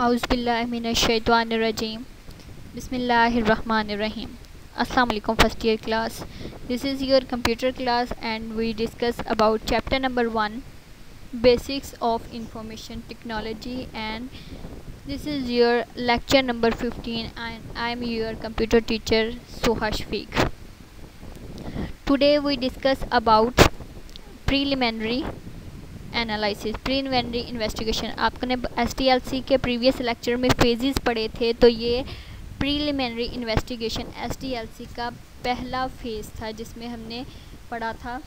Auzubillahiminash-shaytanir-rajim. Bismillahir-rahmanir-rahim. Assalamu alaikum first year class. This is your computer class and we discuss about chapter number 1, basics of information technology, and this is your lecture number 15 and I am your computer teacher Soha Shafiq. Today we discuss about preliminary analysis, preliminary investigation. आपने STLC के previous lecture में phases पढ़े थे, तो ये preliminary investigation STLC का पहला phase था जिसमें हमने पढ़ा था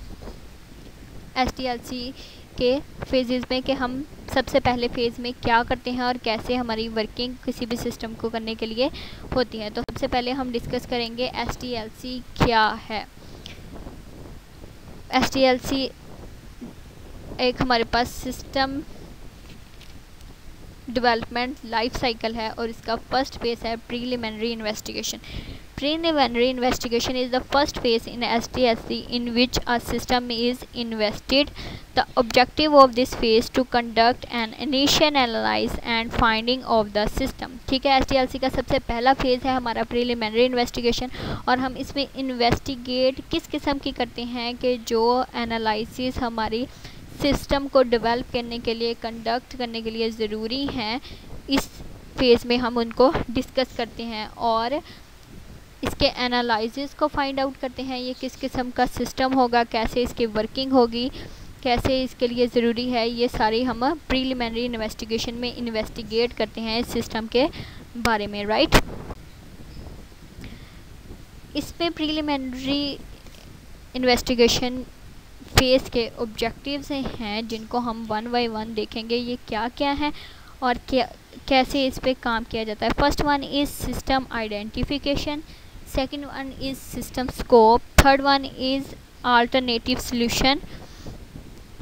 STLC के फेजेस में कि हम सबसे पहले फ़ेज़ में क्या करते हैं और कैसे हमारी वर्किंग किसी भी सिस्टम को करने के लिए होती है. तो सबसे पहले हम डिस्कस करेंगे STLC क्या है. STLC एक हमारे पास सिस्टम डेवलपमेंट लाइफ साइकिल है और इसका फर्स्ट फेज़ है preliminary investigation. Preliminary investigation is the first phase in STLC in which a system is invested. The objective of this phase to conduct an initial analysis and finding of the system. ठीक है, STLC का सबसे पहला phase है हमारा preliminary investigation और हम इसमें इन्वेस्टिगेट किस किस्म की करते हैं कि जो एनालिसिस हमारी सिस्टम को डेवलप करने के लिए, कंडक्ट करने के लिए ज़रूरी हैं, इस फेज़ में हम उनको डिस्कस करते हैं और इसके एनालिसिस को फाइंड आउट करते हैं. ये किस किस्म का सिस्टम होगा, कैसे इसकी वर्किंग होगी, कैसे इसके लिए ज़रूरी है, ये सारी हम प्रीलिमिनरी इन्वेस्टिगेशन में इन्वेस्टिगेट करते हैं इस सिस्टम के बारे में. राइट, इसमें प्रीलिमिनरी इन्वेस्टिगेशन फेज़ के ऑब्जेक्टिव्स हैं जिनको हम वन बाय वन देखेंगे. ये क्या क्या हैं और कैसे इस पे काम किया जाता है. First one is system identification, second one is system scope, third one is alternative solution,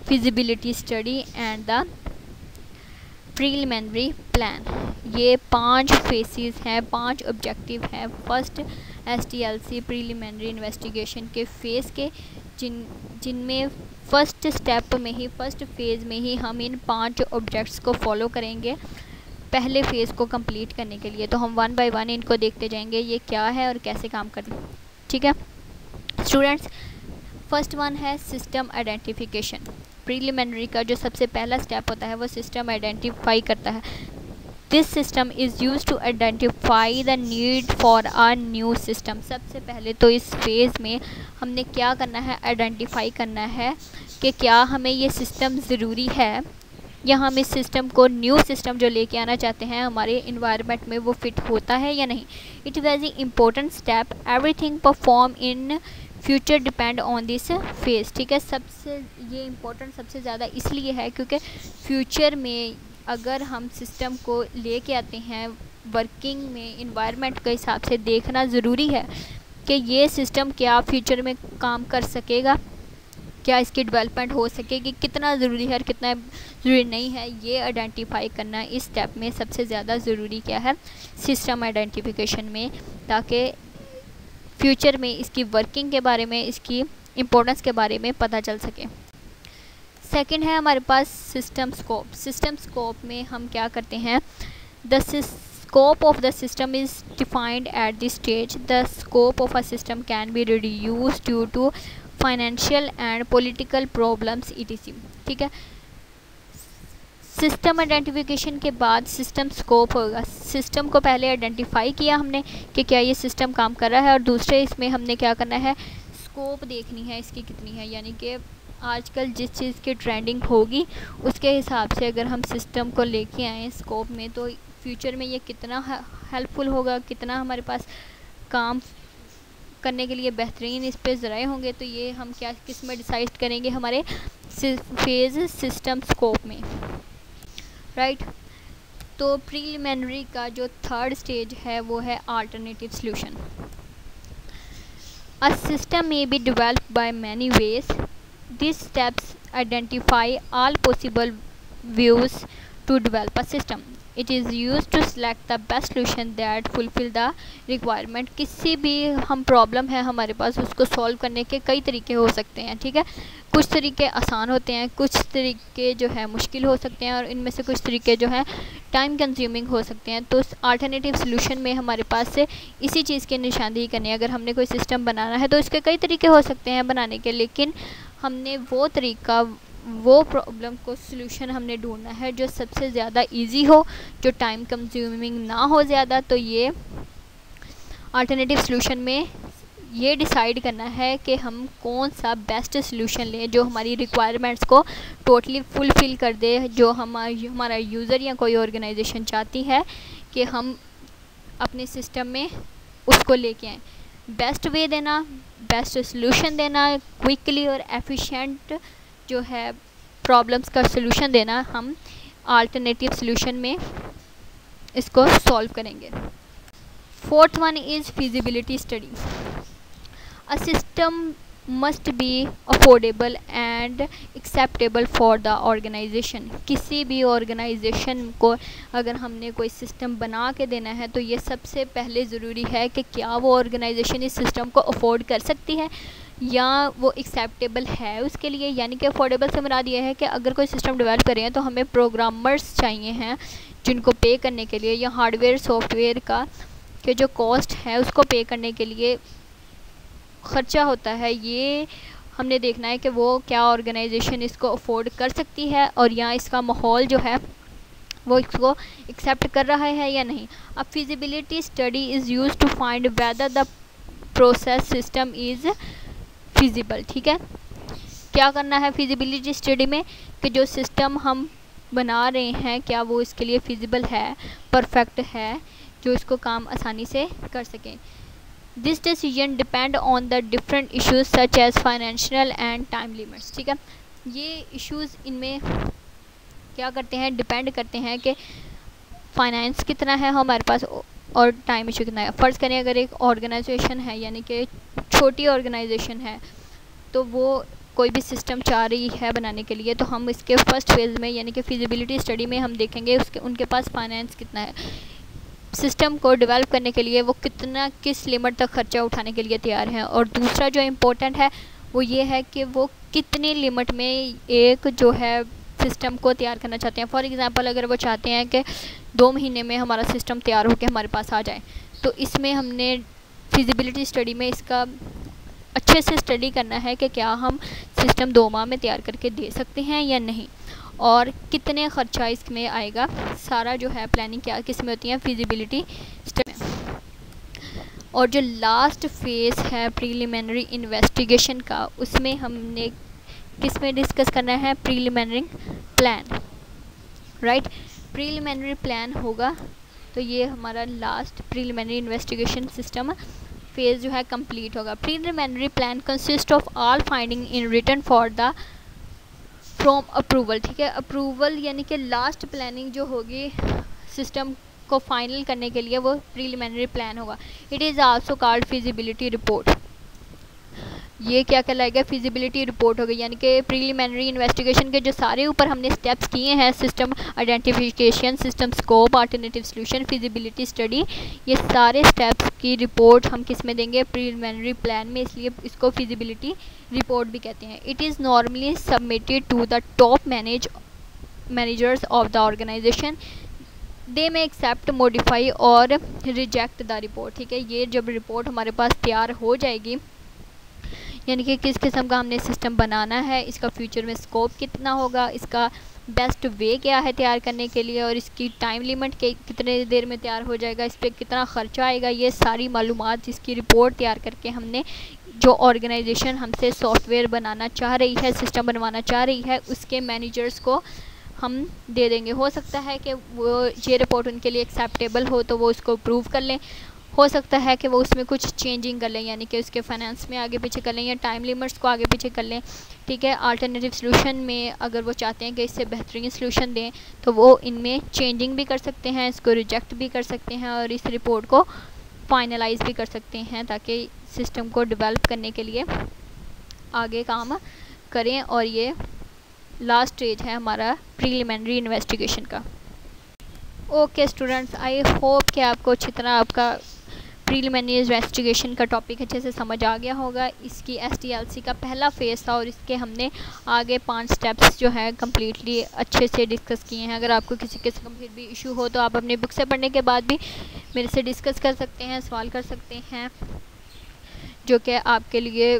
feasibility study and the preliminary plan. ये 5 फेसेस हैं, 5 ऑब्जेक्टिव हैं फर्स्ट STLC प्रीलिमिनरी इन्वेस्टिगेशन के फेज़ के, जिनमें फ़र्स्ट स्टेप में ही, फर्स्ट फेज़ में ही हम इन 5 objects को फॉलो करेंगे पहले फ़ेज़ को कंप्लीट करने के लिए. तो हम वन बाय वन इनको देखते जाएंगे ये क्या है और कैसे काम करते हैं. ठीक है स्टूडेंट्स, फर्स्ट वन है सिस्टम आइडेंटिफिकेशन. प्रीलिमिनरी का जो सबसे पहला स्टेप होता है वो सिस्टम आइडेंटिफाई करता है. This system is use to identify the need for a new system. सबसे पहले तो इस फेज़ में हमने क्या करना है, आइडेंटिफाई करना है कि क्या हमें ये सिस्टम ज़रूरी है या हम इस सिस्टम को, न्यू सिस्टम जो लेके आना चाहते हैं हमारे इन्वायरमेंट में, वो फिट होता है या नहीं. It is very important step. Everything perform in future depend on this phase. ठीक है, सबसे ये इम्पोर्टेंट सबसे ज़्यादा इसलिए है क्योंकि फ्यूचर में अगर हम सिस्टम को लेके आते हैं वर्किंग में, इन्वायरमेंट के हिसाब से देखना ज़रूरी है कि ये सिस्टम क्या फ्यूचर में काम कर सकेगा, क्या इसकी डेवलपमेंट हो सकेगी, कितना ज़रूरी है और कितना ज़रूरी नहीं है, ये आइडेंटिफाई करना इस स्टेप में सबसे ज़्यादा ज़रूरी क्या है, सिस्टम आइडेंटिफिकेशन में, ताकि फ्यूचर में इसकी वर्किंग के बारे में, इसकी इम्पोर्टेंस के बारे में पता चल सके. सेकंड है हमारे पास सिस्टम स्कोप. सिस्टम स्कोप में हम क्या करते हैं, the scope of the system is defined at this stage. The scope of a system can be reduced due to financial and political problems etc. ठीक है, सिस्टम आइडेंटिफिकेशन के बाद system scope होगा. सिस्टम को पहले आइडेंटिफाई किया हमने कि क्या ये सिस्टम काम कर रहा है, और दूसरे इसमें हमने क्या करना है, स्कोप देखनी है इसकी कितनी है, यानी कि आजकल जिस चीज़ की ट्रेंडिंग होगी उसके हिसाब से अगर हम सिस्टम को लेके आएँ स्कोप में, तो फ्यूचर में ये कितना हेल्पफुल होगा, कितना हमारे पास काम करने के लिए बेहतरीन इस पे ज़राए होंगे. तो ये हम क्या किस में डिसाइड करेंगे, हमारे फेज़ सिस्टम स्कोप में. राइट, तो प्रीलिमिनरी का जो थर्ड स्टेज है वो है alternative solution. A system may be developed by many ways. This steps identify all possible views to develop a system. It is use to select the best solution that fulfil the requirement. किसी भी हम problem है हमारे पास, उसको solve करने के कई तरीके हो सकते हैं. ठीक है, कुछ तरीके आसान होते हैं, कुछ तरीके जो है मुश्किल हो सकते हैं, और इनमें से कुछ तरीके जो है टाइम कंज्यूमिंग हो सकते हैं। तो अल्टरनेटिव सॉल्यूशन में हमारे पास से इसी चीज़ की निशानदेही करनी है। अगर हमने कोई सिस्टम बनाना है तो इसके कई तरीके हो सकते हैं बनाने के, लेकिन हमने वो तरीका, वो प्रॉब्लम को सॉल्यूशन हमने ढूंढना है जो सबसे ज़्यादा इजी हो, जो टाइम कंज्यूमिंग ना हो ज़्यादा। तो ये अल्टरनेटिव सॉल्यूशन में ये डिसाइड करना है कि हम कौन सा बेस्ट सॉल्यूशन लें जो हमारी रिक्वायरमेंट्स को टोटली फुलफ़िल कर दे, जो हमारा यूज़र या कोई ऑर्गेनाइजेशन चाहती है कि हम अपने सिस्टम में उसको लेके आएँ। बेस्ट वे देना, बेस्ट सॉल्यूशन देना, क्विकली और एफिशिएंट जो है प्रॉब्लम्स का सॉल्यूशन देना, हम अल्टरनेटिव सॉल्यूशन में इसको सॉल्व करेंगे। Fourth one is feasibility study. A system must be affordable and acceptable for the organization। किसी भी ऑर्गेनाइजेशन को अगर हमने कोई सिस्टम बना के देना है तो ये सबसे पहले ज़रूरी है कि क्या वो ऑर्गेनाइजेशन इस सिस्टम को अफोर्ड कर सकती है या वो एक्सेप्टेबल है उसके लिए। यानी कि अफोर्डेबल से मुराद ये है कि अगर कोई सिस्टम डेवलप कर रहे हैं तो हमें प्रोग्रामर्स चाहिए हैं जिनको पे करने के लिए, या हार्डवेयर सॉफ्टवेयर का के जो कॉस्ट है उसको पे करने के लिए ख़र्चा होता है, ये हमने देखना है कि वो क्या ऑर्गेनाइजेशन इसको अफोर्ड कर सकती है और या इसका माहौल जो है वो इसको एक्सेप्ट कर रहा है या नहीं। अब feasibility study is use to find whether the process system is feasible. ठीक है, क्या करना है फिजिबिलिटी स्टडी में कि जो सिस्टम हम बना रहे हैं क्या वो इसके लिए फिजिबल है, परफेक्ट है, जो इसको काम आसानी से कर सकें। This decision depend on the different issues such as financial and time limits. ठीक है, ये इश्यूज़ इनमें क्या करते हैं, डिपेंड करते हैं कि फाइनेंस कितना है हमारे पास और टाइम इशू कितना है। फ़र्ज़ करें अगर एक ऑर्गेनाइजेशन है, यानी कि छोटी ऑर्गेनाइजेशन है, तो वो कोई भी सिस्टम चाह रही है बनाने के लिए, तो हम इसके फर्स्ट फेज़ में यानी कि फिजिबिलिटी स्टडी में हम देखेंगे उनके पास फाइनेंस कितना है, सिस्टम को डेवलप करने के लिए वो कितना, किस लिमिट तक ख़र्चा उठाने के लिए तैयार हैं। और दूसरा जो इम्पोर्टेंट है वो ये है कि वो कितनी लिमिट में एक जो है सिस्टम को तैयार करना चाहते हैं। फॉर एग्ज़ाम्पल अगर वो चाहते हैं कि 2 महीने में हमारा सिस्टम तैयार होकर हमारे पास आ जाए, तो इसमें हमने फिजिबिलिटी स्टडी में इसका अच्छे से स्टडी करना है कि क्या हम सिस्टम 2 माह में तैयार करके दे सकते हैं या नहीं, और कितने ख़र्चा इसमें आएगा। सारा जो है प्लानिंग क्या किस में होती है, फिजिबिलिटी स्टडी में। और जो लास्ट फेज़ है प्रीलिमिनरी इन्वेस्टिगेशन का, उसमें हमने किस में डिस्कस करना है, preliminary plan. Right, preliminary plan होगा तो ये हमारा last preliminary investigation system phase जो है कंप्लीट होगा। Preliminary plan consist of all finding in written for the from approval. ठीक है, अप्रूवल यानी कि लास्ट प्लानिंग जो होगी सिस्टम को फाइनल करने के लिए वो प्रीलिमिनरी प्लान होगा। It is also called feasibility report. ये क्या कहलाएगा, फिजिबिलिटी रिपोर्ट होगी। यानी कि प्रीलिमिनरी इन्वेस्टिगेशन के जो सारे ऊपर हमने स्टेप्स किए हैं, system identification, system scope, alternative solution, feasibility study, ये सारे स्टेप्स की रिपोर्ट हम किस में देंगे, प्रीलिमिनरी प्लान में, इसलिए इसको फिजिबिलिटी रिपोर्ट भी कहते हैं। It is normally submitted to the top managers of the organisation. They may accept, modify और रिजेक्ट द रिपोर्ट। ठीक है, ये जब रिपोर्ट हमारे पास तैयार हो जाएगी, यानी कि किस किस्म का हमने सिस्टम बनाना है, इसका फ्यूचर में स्कोप कितना होगा, इसका बेस्ट वे क्या है तैयार करने के लिए, और इसकी टाइम लिमिट के कितने देर में तैयार हो जाएगा, इस पर कितना ख़र्चा आएगा, ये सारी मालूमात इसकी रिपोर्ट तैयार करके हमने जो ऑर्गेनाइजेशन हमसे सॉफ्टवेयर बनाना चाह रही है, सिस्टम बनवाना चाह रही है, उसके मैनेजर्स को हम दे देंगे। हो सकता है कि वो ये रिपोर्ट उनके लिए एक्सेप्टेबल हो तो वो उसको अप्रूव कर लें, हो सकता है कि वो उसमें कुछ चेंजिंग कर लें, यानी कि उसके फाइनेंस में आगे पीछे कर लें या टाइम लिमिट्स को आगे पीछे कर लें। ठीक है, अल्टरनेटिव सॉल्यूशन में अगर वो चाहते हैं कि इससे बेहतरीन सॉल्यूशन दें तो वो इनमें चेंजिंग भी कर सकते हैं, इसको रिजेक्ट भी कर सकते हैं और इस रिपोर्ट को फाइनलाइज भी कर सकते हैं ताकि सिस्टम को डेवलप करने के लिए आगे काम करें। और ये लास्ट स्टेज है हमारा प्रीलिमिनरी इन्वेस्टिगेशन का। ओके स्टूडेंट्स, आई होप कि आपको अच्छी तरह आपका प्रीलिमिनरी इन्वेस्टिगेशन का टॉपिक अच्छे से समझ आ गया होगा। इसकी STLC का पहला फेज़ था और इसके हमने आगे 5 स्टेप्स जो है कम्प्लीटली अच्छे से डिस्कस किए हैं। अगर आपको किसी किस्म का फिर भी इशू हो तो आप अपनी बुक से पढ़ने के बाद भी मेरे से डिस्कस कर सकते हैं, सवाल कर सकते हैं, जो कि आपके लिए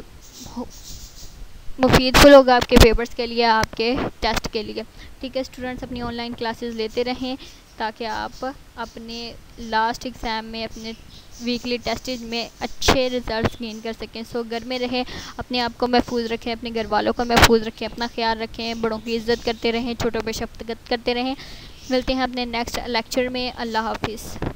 मुफीदफुल होगा, आपके पेपर्स के लिए, आपके टेस्ट के लिए। ठीक है स्टूडेंट्स, अपनी ऑनलाइन क्लासेस लेते रहें ताकि आप अपने लास्ट एग्ज़ाम में, अपने वीकली टेस्टेज में अच्छे रिज़ल्ट्स गेन कर सकें। सो घर में रहें, अपने आप को महफूज रखें, अपने घर वालों को महफूज रखें, अपना ख्याल रखें, बड़ों की इज़्ज़त करते रहें, छोटों पे शफ़क़त करते रहें। मिलते हैं अपने नेक्स्ट लेक्चर में। अल्लाह हाफिज़।